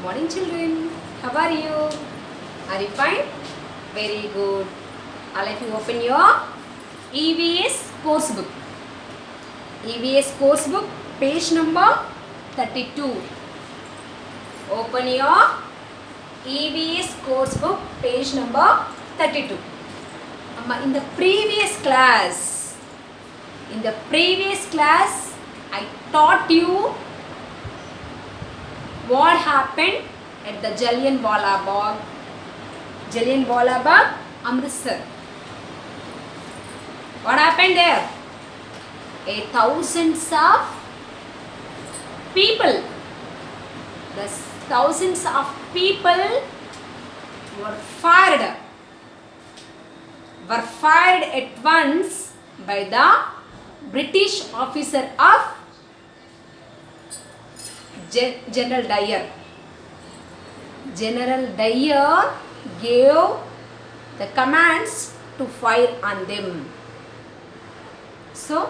Morning children, how are you? Are you fine? Very good. All of you open your EVS course book. EVS course book page number 32. Open your EVS course book page number 32. In the previous class, I taught you what happened at the Jallianwala Bagh, Amritsar. What happened there? Thousands of people were fired at once by the British officer of General Dyer. General Dyer gave the commands to fire on them. So,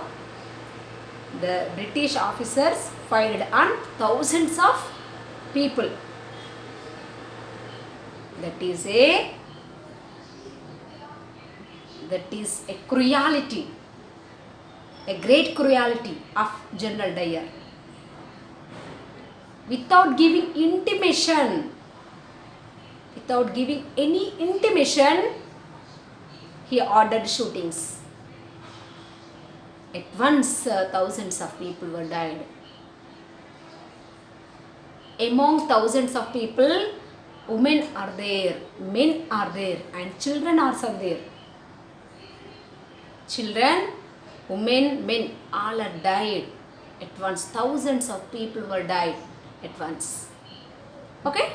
the British officers fired on thousands of people. That is a cruelty, a great cruelty of General Dyer. Without giving any intimation, he ordered shootings. At once, thousands of people were died. Among thousands of people, women are there, men are there, and children also there. Children, women, men, all are died at once. Thousands of people were died at once. Okay?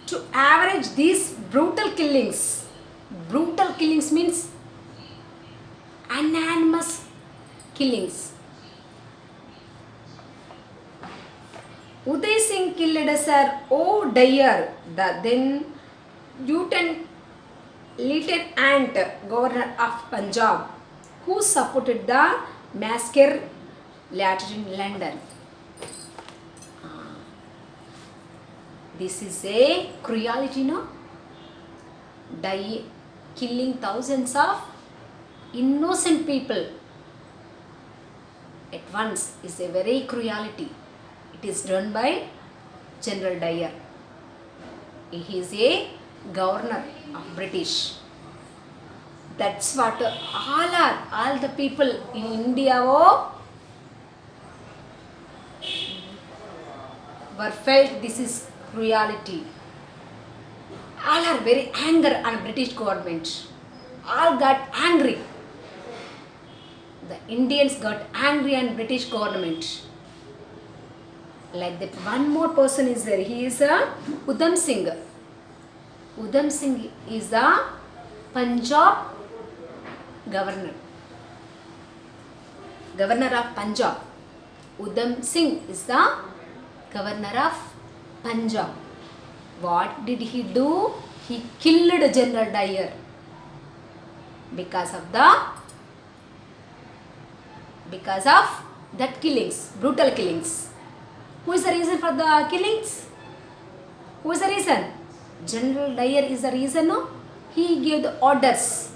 To average these brutal killings means unanimous killings. Uday Singh killed Sir O. Dyer, the then Lieutenant Governor of Punjab, who supported the massacre later in London. This is a cruelty, no? Killing thousands of innocent people at once is a very cruelty. It is done by General Dyer. He is a governor of British. That's what all the people in India were felt this is cruelty. All are very angry on British government. All got angry. The Indians got angry on British government. Like that, one more person is there. He is Udham Singh. Udham Singh is the Punjab governor. Governor of Punjab. Udham Singh is the governor of Punjab. What did he do? He killed General Dyer because of that killings, brutal killings. Who is the reason for the killings? Who is the reason? General Dyer is the reason, no? He gave the orders.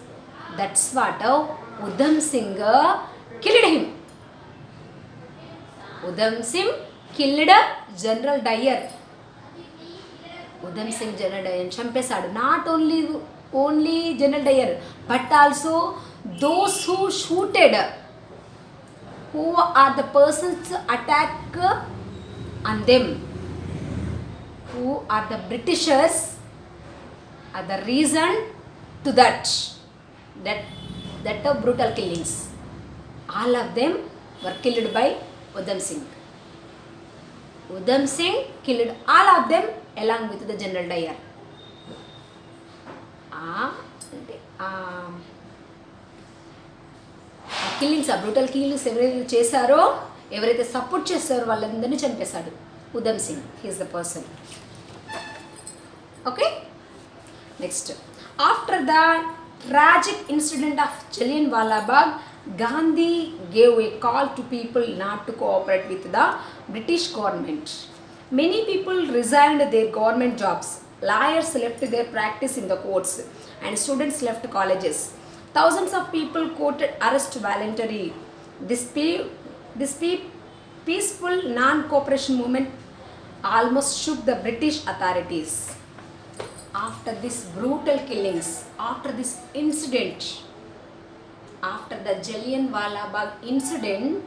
That's what Udham Singh killed him. Udham Singh killed General Dyer. Udham Singh General Dyer champesadu. Not only General Dyer, but also those who shooted. Who are the persons attack on them? Who are the Britishers? Are the reason to that brutal killings. All of them were killed by Udham Singh. Udham Singh killed all of them along with the General Dyer. Killings, brutal killings ఎవరైతే చేశారో, ఎవరైతే support చేస్తారో వాళ్ళందరినీ చంపేశాడు Udham Singh. He is the person. Okay, next. After the tragic incident of Jallianwala Bagh, Gandhi gave a call to people not to cooperate with the British government. Many people resigned their government jobs. Lawyers left their practice in the courts, and students left colleges. Thousands of people quoted arrest voluntary. This peaceful non-cooperation movement almost shook the British authorities. After these brutal killings, after this incident, after the Jallianwala Bagh incident,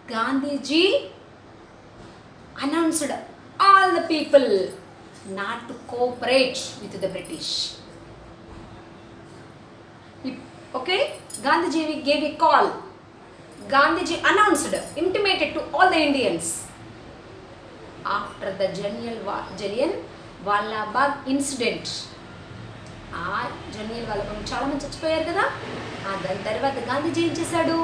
Gandhiji announced all the people not to cooperate with the British. Okay, Gandhiji gave a call. Gandhiji announced, intimated to all the Indians. After the Jallianwala Bagh incident, ఆ జలియన్వాలా బాగ్ చాలా మంది చచ్చిపోయారు కదా. దాని తర్వాత గాంధీజీ ఏం చేశాడు?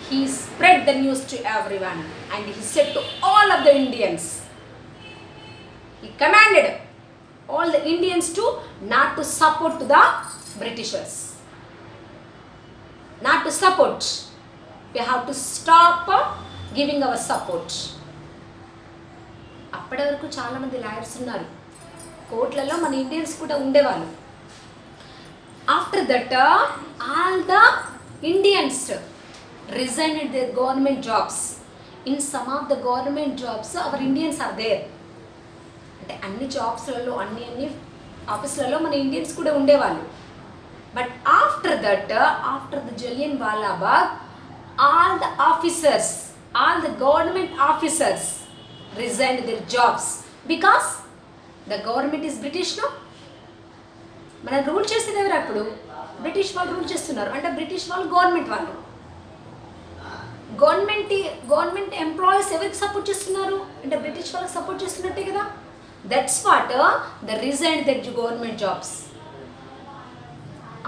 He spread the news to everyone and he said to all of the Indians, he commanded all the Indians to not to support to the Britishers, not to support. We have to stop giving our support. అప్పటి వరకు చాలామంది lawyers ఉన్నారు, కోర్టులలో మన Indians కూడా ఉండేవాళ్ళు. After that all the Indians resigned their government jobs. In some of the government jobs our Indians are there. అంటే అన్ని జాబ్స్లలో అన్ని ఆఫీసులలో మన ఇండియన్స్ కూడా ఉండేవాళ్ళు. But after that, after the Jallianwala Bagh, all the officers, all the government officers resigned their jobs because the government is British, no? మనం rule చేసేది ఎవరు? అప్పుడు బ్రిటిష్ వాళ్ళు రూల్ చేస్తున్నారు. అంటే బ్రిటిష్ వాళ్ళు గవర్నమెంట్ వాళ్ళు. గవర్నమెంట్ ఎంప్లాయీస్ ఎవరికి సపోర్ట్ చేస్తున్నారు? అంటే బ్రిటిష్ వాళ్ళకి సపోర్ట్ చేస్తున్నట్టే కదా. That's what the resign that government jobs.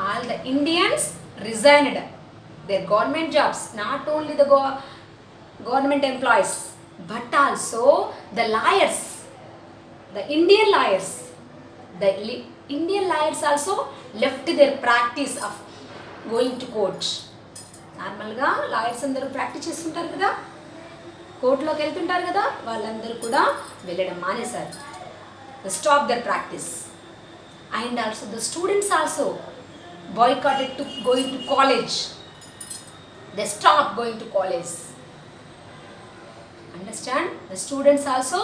All the Indians resigned their government jobs, not only the government employees but also the lawyers, the Indian lawyers also left their practice of going to court. నార్మల్గా lawyers అందరూ practice చేస్తుంటారు కదా, కోర్టులోకి వెళ్తుంటారు కదా, వాళ్ళందరూ కూడా వెళ్ళడం మానేశారు. They stop their practice. And also the students also boycotted to going to college. They stop going to college. Understand? The students also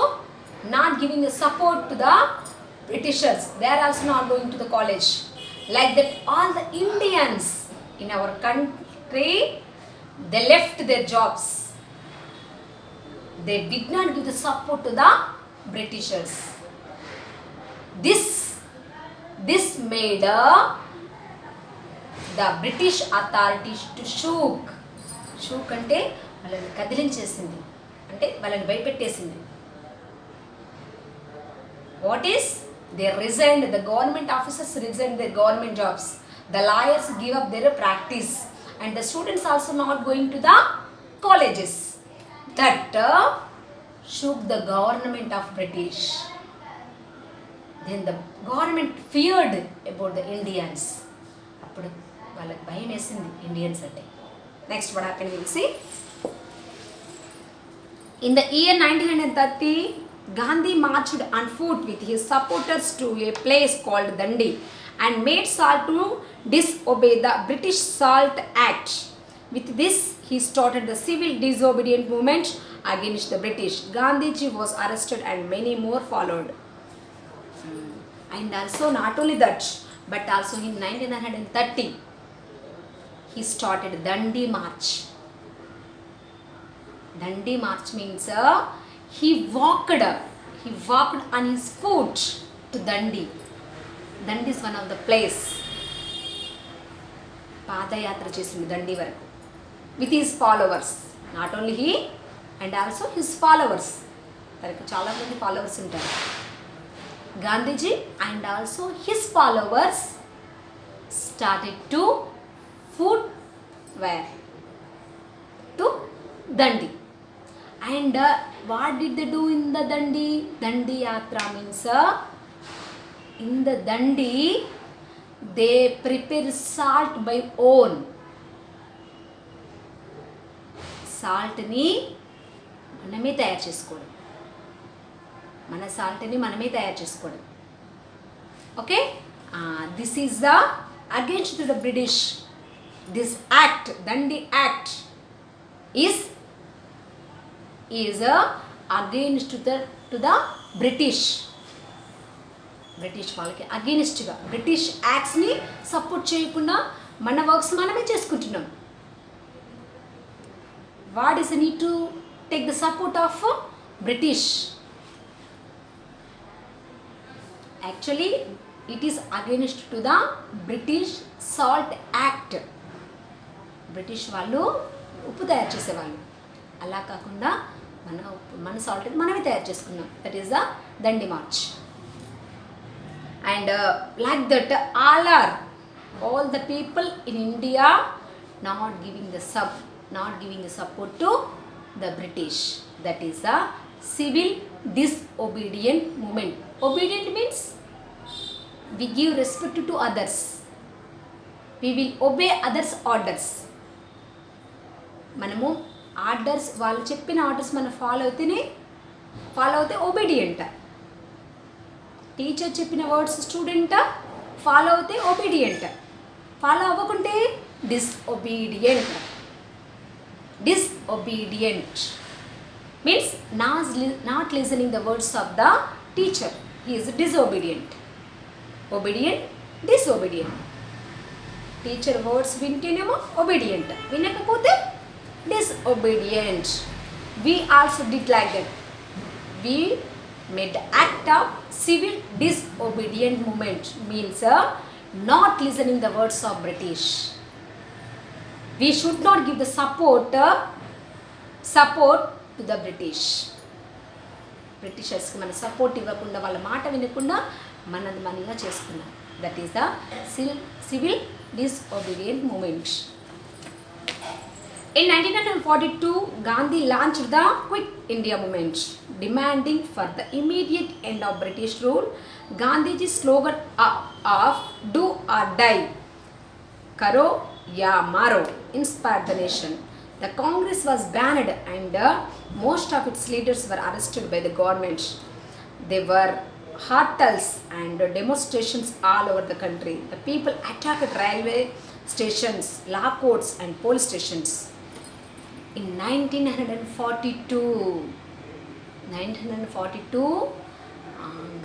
not giving the support to the Britishers. They are also not going to the college. Like that, all the Indians in our country, they left their jobs. They did not give the support to the Britishers. This made the British authorities to shook అంటే వాళ్ళని కదిలించేసింది, అంటే వాళ్ళని భయపెట్టేసింది. What is? They resigned, the government officers resigned their government jobs. The lawyers give up their practice and the students also not going to the colleges. That shook the government of British. Then the government feared about the Indians. అప్పుడు వాళ్ళకి భయం వేసింది Indians అంటే. Next what happened we will see. In the year 1930, Gandhi marched on foot with his supporters to a place called Dandi and made Salt to disobey the British Salt Act. With this, he started the civil disobedient movement against the British. Gandhiji was arrested and many more followed. And also not only that, but also in 1930, he started Dandi March. Dandi March means he walked on his foot to Dandi. Dandi is one of the place. పాదయాత్ర చేసింది దండి వరకు with his followers. Not only he and also his followers. తనకు చాలా మంది followers ఉంటారు. Gandhiji and also his followers started to foot where? To Dandi. And what did they do in the Dandi? Dandi Yatra means in the Dandi they prepare salt by own. Salt ni మనమే తయారు చేసుకోవడం. మన సాల్ట్ని మనమే తయారు చేసుకోవడం. Okay, this is the against the British. This act, Dandi act is against to the British వాళ్ళకి అగేనిస్ట్గా British యాక్ట్స్ని support చేయకుండా మన వర్క్స్ మనమే చేసుకుంటున్నాం. What is need to take the support of British? Actually it is against to the British salt act. British వాళ్ళు ఉప్పు తయారు చేసేవాళ్ళు, అలా కాకుండా మన సాల్ట్ మనమే తయారు చేసుకున్నాం. That is the Dandi March. And like that, all the people in India not giving the support to the British. That is a civil disobedient movement. Obedient means we give respect to others. We will obey others' orders. మనము orders, వాళ్ళు చెప్పిన orders మనం follow అవుతే obedient. Teacher చెప్పిన words student follow అవుతే obedient, follow అవ్వకుంటే disobedient means not listening the words of the teacher. He is disobedient. Disobedient. Teacher words వింటేనేమో obedient, వినకపోతే disobedient. We also did like that. We made the act of civil disobedient movement, means not listening the words of British. We should not give the support to the British. Britishers కి మన support ఇవ్వకుండా, వాళ్ళ మాట వినకుండా మనది మనగా చేసుకున్నాం. That is the civil disobedient movement. In 1942, Gandhi launched the Quit India movement, demanding for the immediate end of British rule. Gandhiji's slogan of "Do or Die, Karo ya Maro" inspired the nation. The Congress was banned and most of its leaders were arrested by the government. There were hurtals and demonstrations all over the country. The people attacked railway stations, law courts and police stations. In 1942,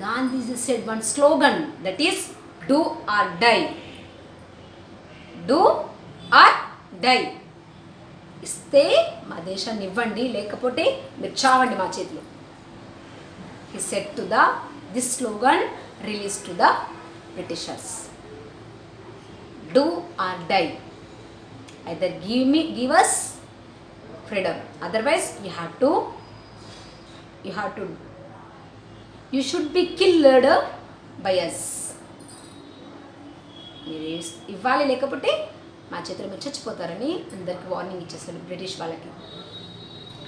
Gandhi said one slogan, that is "Do or Die." Do or die. ఇస్తే మా దేశాన్ని ఇవ్వండి, లేకపోతే మీరు చావండి మా చేతిలో. He said to this slogan released to the Britishers. Do or die. Either give us freedom, otherwise you should be killed by us. మీరు ఇవ్వాలి, లేకపోతే మా చేతిలో మీరు చచ్చిపోతారని అందరికి వార్నింగ్ ఇచ్చేస్తారు బ్రిటిష్ వాళ్ళకి.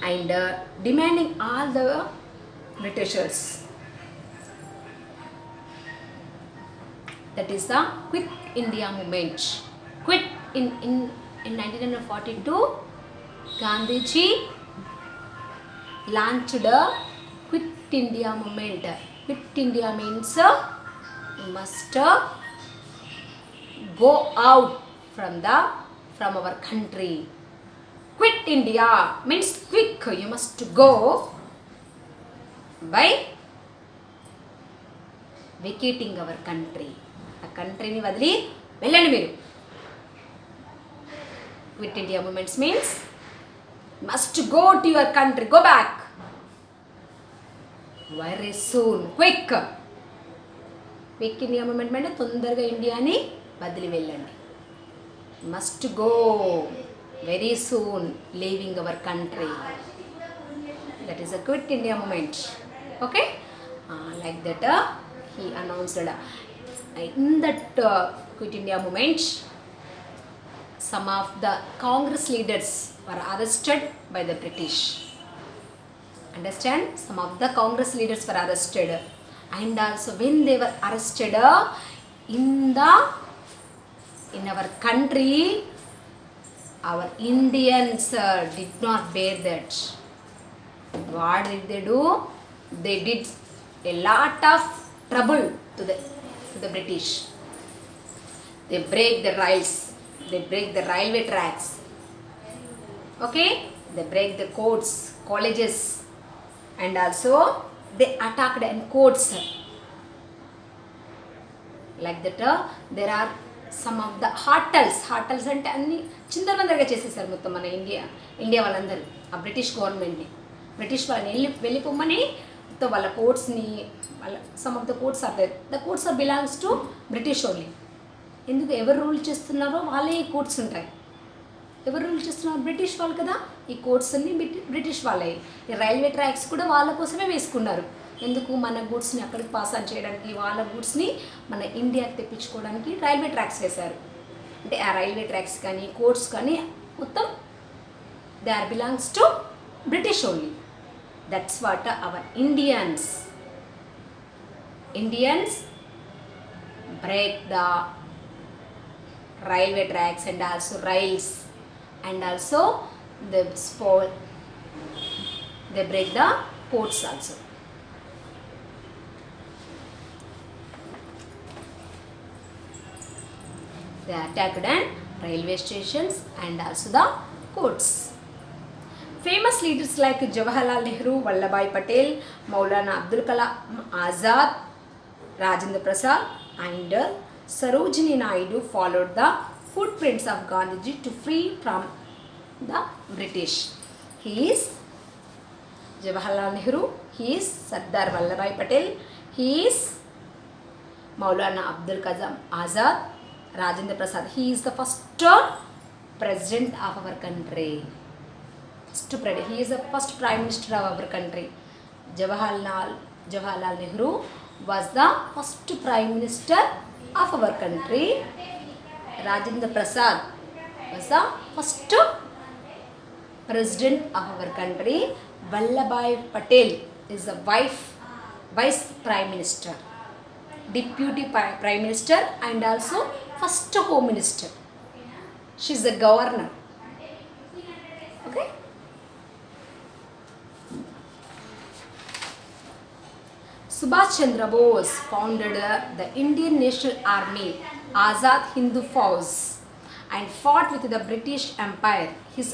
And demanding all the Britishers, that is the Quit India movement. Quit in 1942, Gandhiji launched a Quit India movement. Quit India means you must go out from our country. Quit India means quick, you must go by vacating our country. ఆ కంట్రీని వదిలి వెళ్ళండి మీరు. Quit India movements means must go to your country, go back very soon, quick. Quit India movement అంటే తొందరగా ఇండియాని వదిలి వెళ్ళండి. Must go very soon, leaving our country. That is a Quit India movement. Okay, like that he announced that. In that Quit India movement, some of the Congress leaders were arrested by the British. Understand? Some of the Congress leaders were arrested, and also when they were arrested in our country, our Indians did not bear that. What did they do? They did a lot of trouble to the British. They break the rails, they break the railway tracks, okay, they break the courts, colleges, and also they attacked and courts. Like that there are some of the hotels అంటే అన్ని చిందరవందరగా చేసేసారు మొత్తం మన India వాళ్ళందరూ ఆ British గవర్నమెంట్ని, British వాళ్ళని వెళ్ళిపోమ్మని మొత్తం వాళ్ళ కోర్ట్స్ని, వాళ్ళ some of the courts are there, the courts are belongs to British only. ఎందుకు ఎవరు రూల్ చేస్తున్నారో వాళ్ళే ఈ కోర్ట్స్ ఉంటాయి. ఎవరు రూల్ చేస్తున్నారు? బ్రిటిష్ వాళ్ళు కదా. ఈ కోర్ట్స్ అన్ని బ్రిటిష్ వాళ్ళే. ఈ రైల్వే ట్రాక్స్ కూడా వాళ్ళ కోసమే వేసుకున్నారు. ఎందుకు? మన గూడ్స్ని అక్కడికి పాస్ ఆన్ చేయడానికి, వాళ్ళ గూడ్స్ని మన ఇండియాకి తెప్పించుకోవడానికి రైల్వే ట్రాక్స్ వేశారు. అంటే ఆ రైల్వే ట్రాక్స్ కానీ కోర్ట్స్ కానీ మొత్తం they are belongs to British only. That's what our Indians break the railway tracks and also rails, and also they break the ports also. They attacked and railway stations and also the courts. Famous leaders like Jawaharlal Nehru, Vallabhbhai Patel, Maulana Abdul Kalam Azad, Rajendra Prasad and Sarojini Naidu followed the footprints of Gandhiji to free from the British. He is Jawaharlal Nehru, he is Sardar Vallabhbhai Patel, he is Maulana Abdul Kalam Azad, Rajendra Prasad. He is the first president of our country. He is the first prime minister of our country. Jawaharlal Nehru was the first prime minister of our country. Rajendra Prasad was the first president of our country. Vallabhbhai Patel is the vice prime minister, deputy prime minister and also first home minister. She is the governor. Okay. Subhash Chandra Bose founded the Indian National Army, Azad Hindu Fauj, and fought with the British Empire. His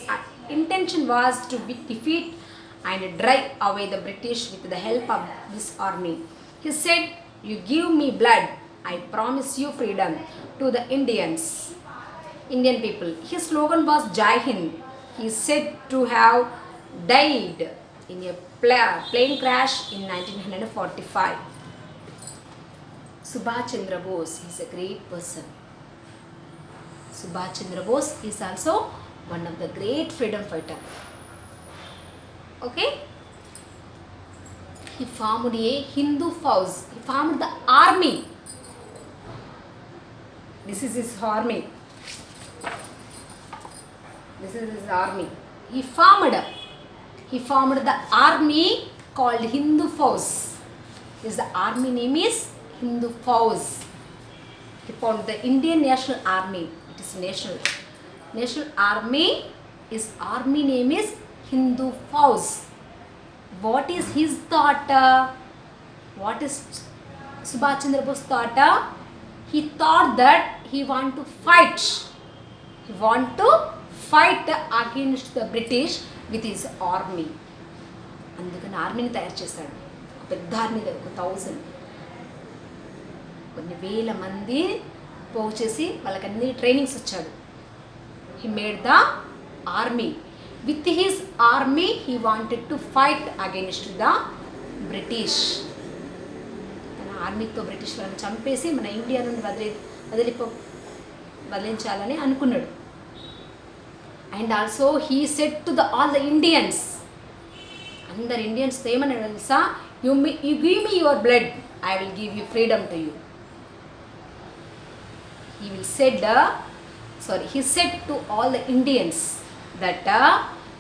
intention was to defeat and drive away the British with the help of this army. He said, "You give me blood, I promise you freedom," to the Indian people. His slogan was Jai Hind. He is said to have died in a plane crash in 1945. Subhash Chandra Bose is a great person. Subhash Chandra Bose is also one of the great freedom fighter. Okay? He formed a Hindu Fauj. He formed the army. This is his army. This is his army. He formed the army called Hindu Fauj. The army name is Hindu Fauj. He formed the Indian National Army. It is national army. His army name is Hindu Fauj. What is his thought? What is Subhash Chandra Bose thought? He thought that he want to fight. He want to fight against the British with his army. అందుకని ఆర్మీని తయారు చేశాడు. ఒక పెద్ద army, ఒక 1000 కొన్ని వేల మంది పోగు చేసి వాళ్ళకి అన్ని ట్రైనింగ్స్ ఇచ్చాడు. He made the army. With his army he wanted to fight against the British. తన ఆర్మీతో బ్రిటిష్ వాళ్ళని చంపేసి మన ఇండియా నుండి వదిలించాలని అనుకున్నాడు. And also he said to all the Indians, అందరు ఇండియన్స్తో ఏమన్నాడు తెలుసా? You give me your blood, I will give you freedom to you. He said to all the Indians that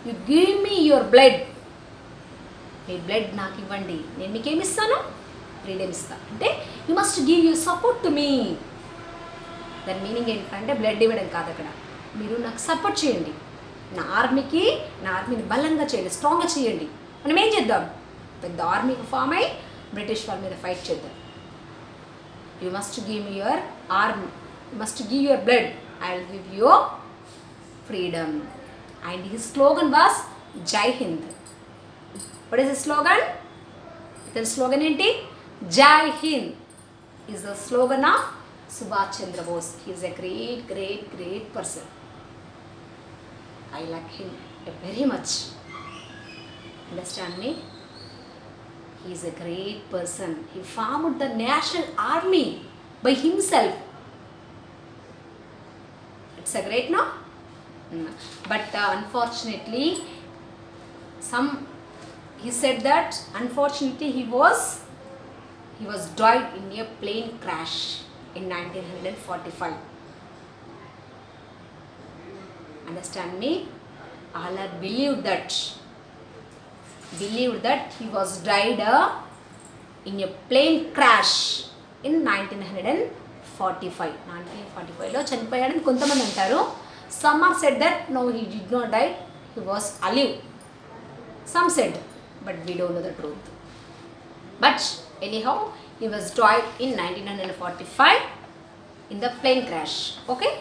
you give me your blood, మీ blood నాకు ఇవ్వండి, నేను మీకేమి ఇస్తాను? Freedom ఇస్తాను. అంటే you must give you support to me. దాని meaning ఏంటంటే బ్లడ్ ఇవ్వడం కాదు, అక్కడ మీరు నాకు సపోర్ట్ చేయండి, నా ఆర్మీని బలంగా చేయండి, స్ట్రాంగ్గా చేయండి. మనం ఏం చేద్దాం? పెద్ద ఆర్మీకి ఫామ్ అయ్యి బ్రిటిష్ వాళ్ళ మీద ఫైట్ చేద్దాం. You must give me your arm, you must give your blood, I will give you freedom. And his slogan was Jai Hind. What is the slogan? ఇతని స్లోగన్ ఏంటి? Jai Hind is the slogan of Subhash Chandra Bose. He is a great great great person. I like him very much. Understand me? He is a great person. He formed the national army by himself. It's a great, no? But unfortunately, he said that unfortunately he was died in a plane crash in 1945. Understand me? All are believed that he was died in a plane crash in 1945. 1945లో చనిపోయాడని కొంతమంది అంటారు. Some are said that no, he did not die, he was alive. Some said, but we don't know the truth. But anyhow, he was died in 1945 in the plane crash. Okay?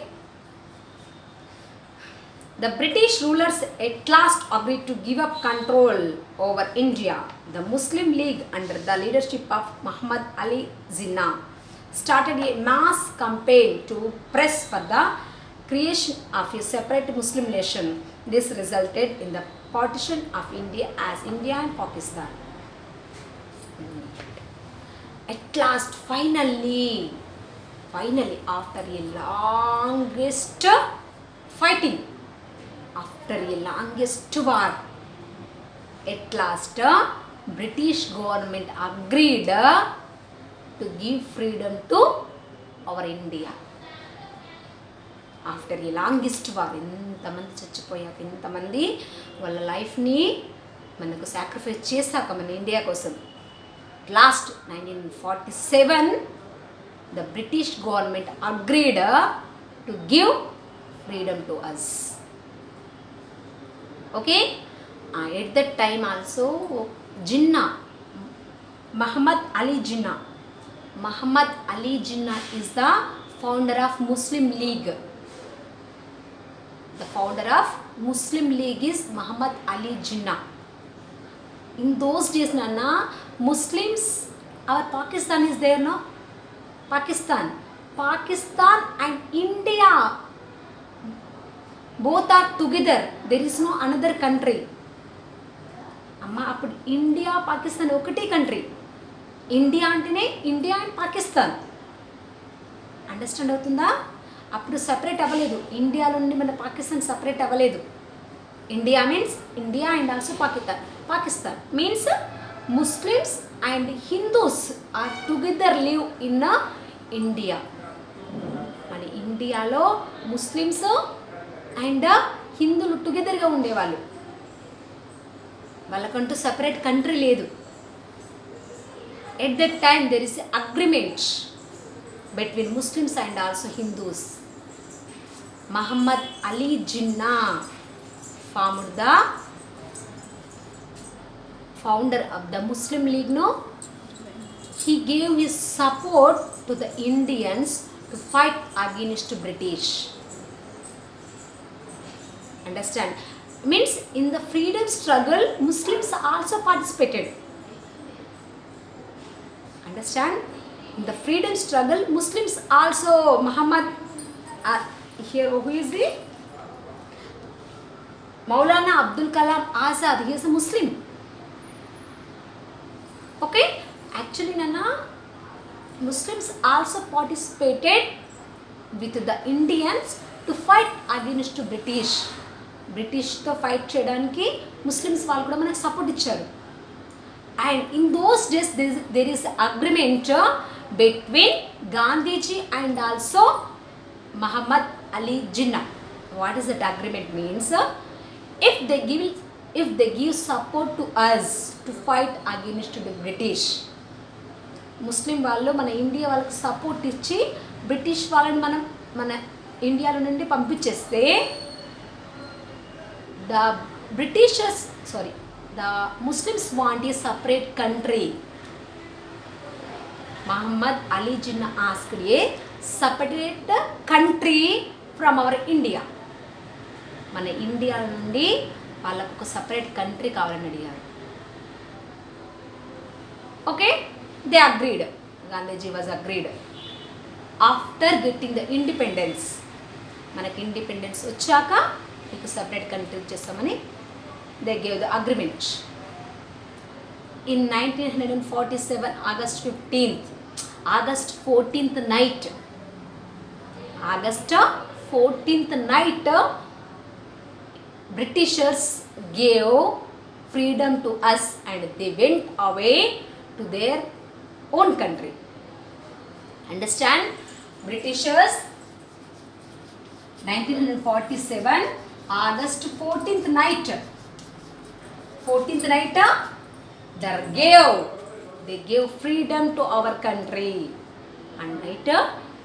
The British rulers at last agreed to give up control over India. The Muslim League, under the leadership of Muhammad Ali Jinnah, started a mass campaign to press for the creation of a separate Muslim nation. This resulted in the partition of India as India and Pakistan. At last, finally, after a longest fighting, after a longest war, at last British government agreed to give freedom to our India. After a longest war, ఇంతమంది చచ్చిపోయాక, ఇంతమంది వాళ్ళ లైఫ్ని మనకు sacrifice చేశాక మన India కోసం, last 1947 the British government agreed to give freedom to us. Okay? At that time also, Jinnah, Muhammad Ali Jinnah is the founder of Muslim League. The founder of Muslim League is Muhammad Ali Jinnah. In those days, Nana, Muslims, our Pakistan is there, no? Pakistan and India, both are together. There is no another country. Amma, appudu India, Pakistan okate country. India antene India and Pakistan. Understand avutunda? Appudu separate avaledu. India lundi mana Pakistan separate avaledu. India means India and also Pakistan means Muslims and Hindus are together live in India. మన ఇండియాలో Muslims and హిందువులు టుగెదర్గా ఉండేవాళ్ళు. వాళ్ళకంటూ separate country లేదు. At that time there is agreement between Muslims and also Hindus. Muhammad Ali Jinnah formed the founder of the Muslim League. No, he gave his support to the Indians to fight against British. Understand? Means in the freedom struggle, Muslims also participated. Understand? In the freedom struggle, Muslims also, Muhammad, here who is the Maulana Abdul Kalam Azad, he is a Muslim. Okay? Actually, Nana, Muslims also participated with the Indians to fight against British. బ్రిటిష్తో fight చేయడానికి Muslims వాళ్ళు కూడా మనకు support ఇచ్చారు. And in those days there is agreement between Gandhiji and also Muhammad Ali Jinnah. What is that agreement means? If they give support to us to fight against the British, ముస్లిం వాళ్ళు మన India వాళ్ళకి support ఇచ్చి British వాళ్ళని మన ఇండియాలో నుండి పంపించేస్తే the Muslims want a separate country. Muhammad Ali Jinnah asked a separate country from our India. మన India నుండి వాళ్ళకు ఒక సపరేట్ కంట్రీ కావాలని అడిగారు. Okay, they agreed. Gandhiji was agreed after getting the independence. మనకి ఇండిపెండెన్స్ వచ్చాక మీకు సపరేట్ కంట్రీ చేస్తామని they gave the agreement. In 1947 August 14th night, August 14th night, Britishers gave freedom to us and they went away to their own country. Understand? Britishers 1947 August 14th night, they gave freedom to our country and night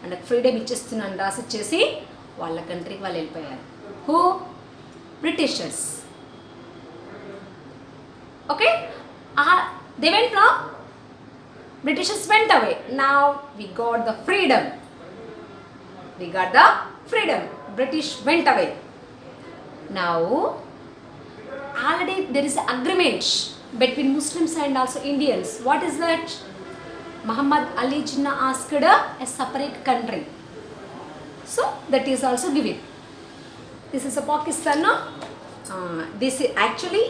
and freedom ఇచ్చేస్తున్నాను రాసి ఇచ్చేసి వాళ్ళ కంట్రీకి వాళ్ళు వెళ్ళిపోయారు. Who? Britishers. Okay, they went now, Britishers went away. Now we got the freedom. British went away. Now already there is an agreement between Muslims and also Indians. What is that? Muhammad Ali Jinnah asked a separate country. So that is also given. This is a Pakistan. No? This is actually,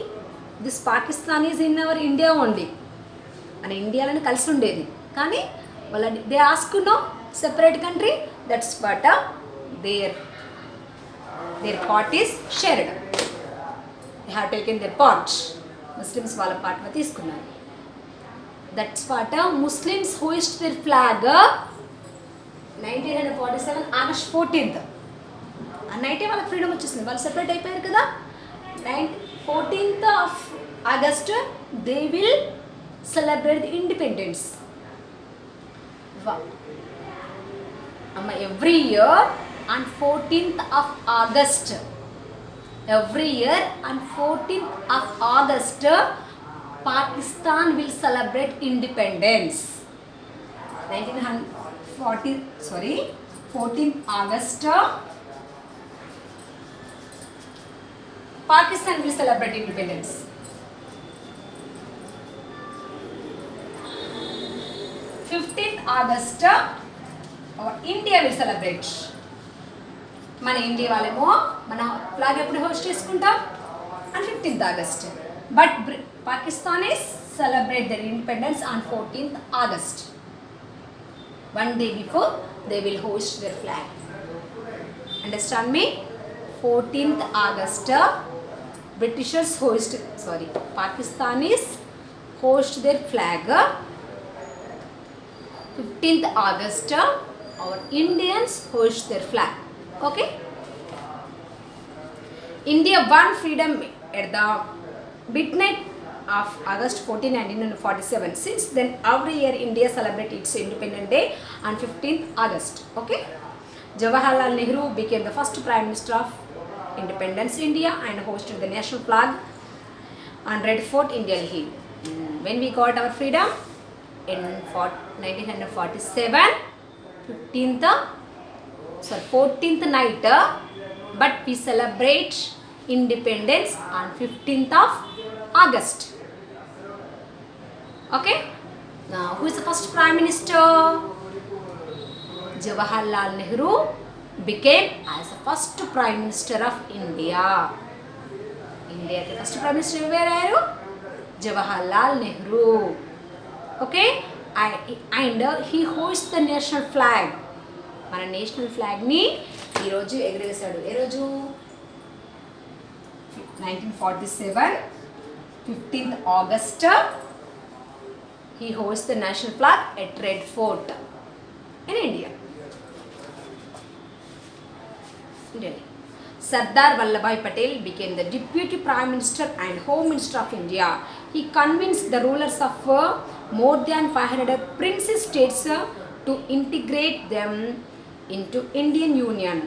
this Pakistan is in our India only. And India and కలిసి ఉండేది. కానీ వాళ్ళ they asked no separate country. That's what their part is shared. They have taken their part. Muslims వాళ్ళ part తీసుకున్నారు. That's what Muslims hoist their flag 1947 August 14th. ఆ నైటే వాళ్ళకి freedom వచ్చేసింది. వాళ్ళు సెపరేట్ అయిపోయారు కదా. 14th of August they will celebrate the independence. Wow. Every year on 14th of August, Pakistan will celebrate independence. 14th August, Pakistan will celebrate independence. 15th August, our India will celebrate. మన India వాళ్ళేమో మన flag ఎప్పుడు host చేసుకుంటాం on 15th August. But Pakistanis celebrate their independence on 14th August. One day before they will hoist their flag. Understand me? 14th August, Pakistanis hoist their flag. 15th August, our Indians hoist their flag. Okay? India won freedom at the midnight of August 14, 1947. Since then, every year India celebrates its Independence Day on 15th August. Okay? Jawaharlal Nehru became the first Prime Minister of Independence India and hosted the national flag on Red Fort in Delhi. When we got our freedom in 1947, 14th night, but we celebrate independence on 15th of August. Okay? Now, who is the first Prime Minister? Jawaharlal Nehru became as the first Prime Minister of India. India ke first Prime Minister evaru? Jawaharlal Nehru. Okay? And he hoists the national flag. మన national ఫ్లాగ్ని ఈరోజు ఎగరేసాడు. ఏ రోజు? 1947 15th August. He hoists the national flag at Red Fort in India. Sardar Vallabhbhai Patel became the Deputy Prime Minister and Home Minister of India. He convinced the rulers of more than 500 princely states to integrate them into Indian Union.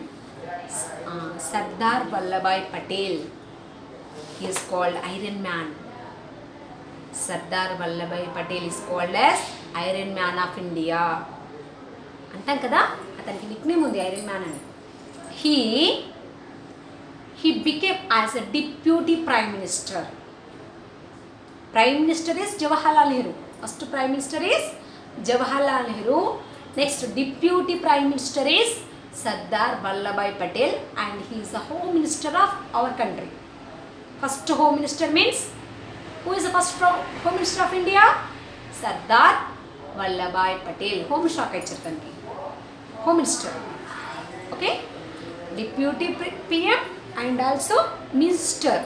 Sardar Vallabhbhai Patel, he is called Iron Man. Sardar Vallabhbhai Patel is called as iron man of India అంటాం కదా, అతనికి nickname ఉంది iron man అని. he became as a deputy prime minister. Prime minister is Jawaharlal Nehru. First prime minister is Jawaharlal Nehru. Next deputy prime minister is Sardar Vallabhbhai Patel, and he is the home minister of our country. First home minister means, who is the first home minister of India? Sardar Vallabhbhai Patel. Home shock ichirtanki. Home minister. Okay? Deputy PM and also minister.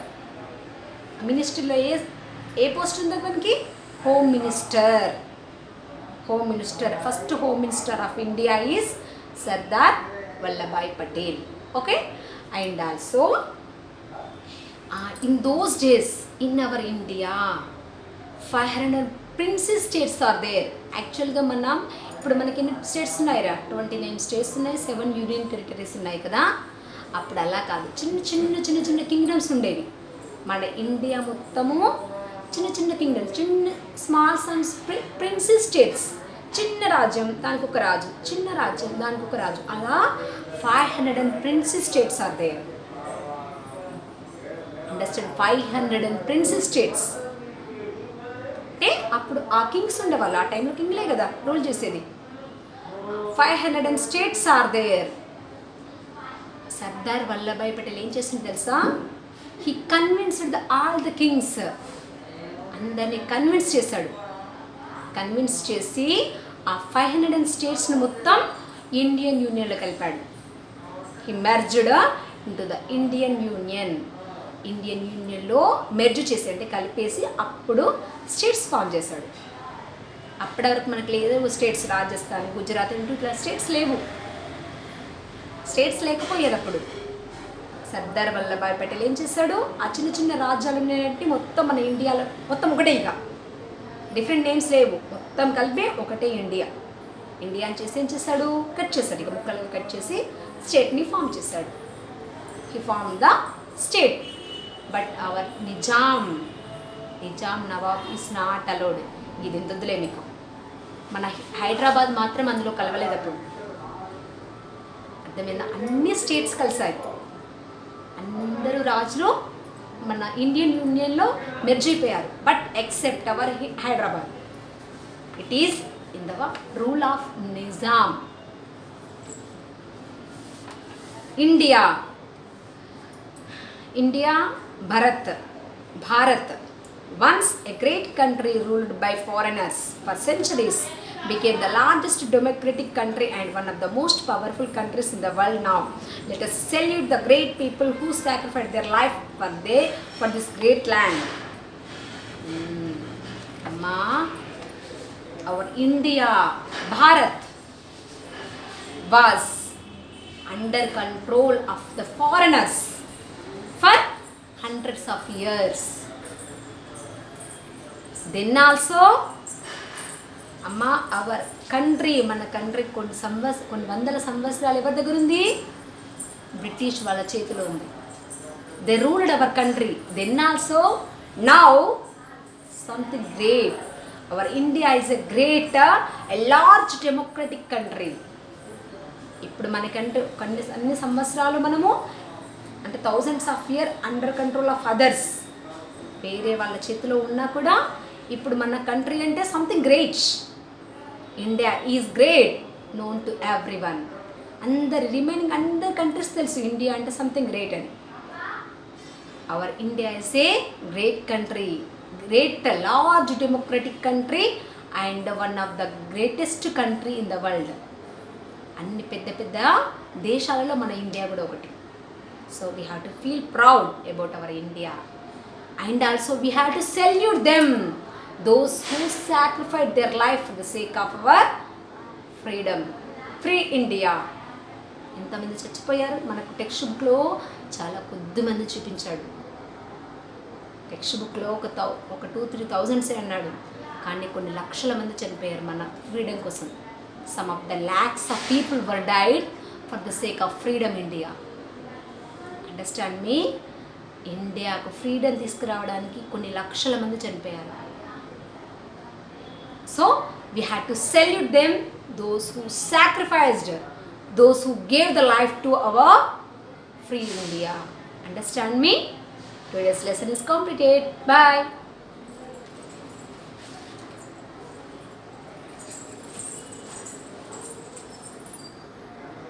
Minister lo ఏ post ఉంది మనకి? Home minister. Home minister, first home minister of India is Sardar Vallabhbhai Patel. Okay, and also in those days in our India 500 princes states are there. యాక్చువల్గా మనం ఇప్పుడు మనకి ఎన్ని states ఉన్నాయిరా? 29 states ఉన్నాయి, 7 యూనియన్ టెరిటరీస్ ఉన్నాయి కదా. అప్పుడు అలా కాదు, చిన్న చిన్న చిన్న చిన్న కింగ్డమ్స్ ఉండేవి. మన ఇండియా మొత్తము చిన్న చిన్న కింగ్డమ్స్, చిన్న స్మాల్ సన్స్ ప్రిన్సెస్ స్టేట్స్. చిన్న రాజ్యం దానికి ఒక రాజు, చిన్న రాజ్యం దానికి ఒక రాజు, అలా 500 princes states are there. Understand? 500 princes states. అంటే అప్పుడు ఆ కింగ్స్ ఉండేవాళ్ళు, ఆ టైంలో కింగ్లే కదా రూల్ చేసేది. 500 states are there. Sardar Vallabhbhai Patel ఏం చేసింది తెలుసా? He convinced all the kings. అందరినీ కన్విన్స్ చేశాడు. కన్విన్స్ చేసి ఆ 500 స్టేట్స్ని మొత్తం ఇండియన్ యూనియన్లో కలిపాడు. He merged into the Indian union. Indian యూనియన్లో మెర్జ్ చేసి అంటే కలిపేసి అప్పుడు స్టేట్స్ ఫామ్ చేశాడు. అప్పటి వరకు మనకు లేదు స్టేట్స్, రాజస్థాన్, గుజరాత్ ఇంటూ ఇట్లా స్టేట్స్ లేవు. స్టేట్స్ లేకపోయేది అప్పుడు. సర్దార్ వల్లభాయ్ పటేల్ ఏం చేశాడు? ఆ చిన్న చిన్న రాజ్యాలన్నింటినీ మొత్తం మన ఇండియాలో మొత్తం ఒకటే, ఇక డిఫరెంట్ నేమ్స్ లేవు, మొత్తం కలిపి ఒకటే ఇండియా. ఇండియా అని చేసి ఏం చేశాడు? కట్ చేశాడు, ఇక ముక్కలుగా కట్ చేసి స్టేట్ని ఫామ్ చేశాడు. He form the state. But our Nizam Nawab is not allowed. ఇది ఎంతొద్దులే మీకు. మన హైదరాబాద్ మాత్రం అందులో కలవలేదు అప్పుడు. అర్థమైందా? అన్ని స్టేట్స్ కలిసాయి. అందరూ రాజులు మన ఇండియన్ యూనియన్లో మెర్జ్ అయిపోయారు. But except our Hyderabad, it is in the rule of Nizam. India Bharat once a great country ruled by foreigners for centuries became the largest democratic country and one of the most powerful countries in the world now. Let us salute the great people who sacrificed their life for this great land. Amma, our India, Bharat, was under control of the foreigners for hundreds of years. Then also, అమ్మ, our country, మన country కొన్ని వందల సంవత్సరాలు ఎవరి దగ్గర ఉంది? British వాళ్ళ చేతిలో ఉంది. They ruled our country. Then also now something great. Our India is a great, a large democratic country. ఇప్పుడు మనకంటే అన్ని సంవత్సరాలు మనము అంటే thousands of year under control of others, వేరే వాళ్ళ చేతిలో ఉన్నా కూడా ఇప్పుడు మన కంట్రీ అంటే something great. India is great, known to every one. అందరి కంట్రీస్ తెలుసు ఇండియా అంటే సంథింగ్ గ్రేట్ అని. Our India is a great country, great large democratic country and one of the greatest country in the world. అన్ని పెద్ద పెద్ద దేశాలలో మన India కూడా ఒకటి. So we have to feel proud about our India. And also we have to salute them, those who sacrificed their life for the sake of our freedom, free India. ఎంతమంది చచ్చిపోయారు మనకు టెక్స్ట్ బుక్లో చాలా కొద్ది మంది చూపించాడు. టెక్స్ట్ బుక్లో ఒక 2-3,000 అన్నాడు, కానీ కొన్ని లక్షల మంది చనిపోయారు మన ఫ్రీడమ్ కోసం. Some of the lakhs of people were died for the sake of freedom India. Understand me? ఇండియాకు ఫ్రీడమ్ తీసుకురావడానికి కొన్ని లక్షల మంది చనిపోయారు. So we had to salute them, those who sacrificed, those who gave the life to our free India. Understand me? Today's lesson is completed. Bye.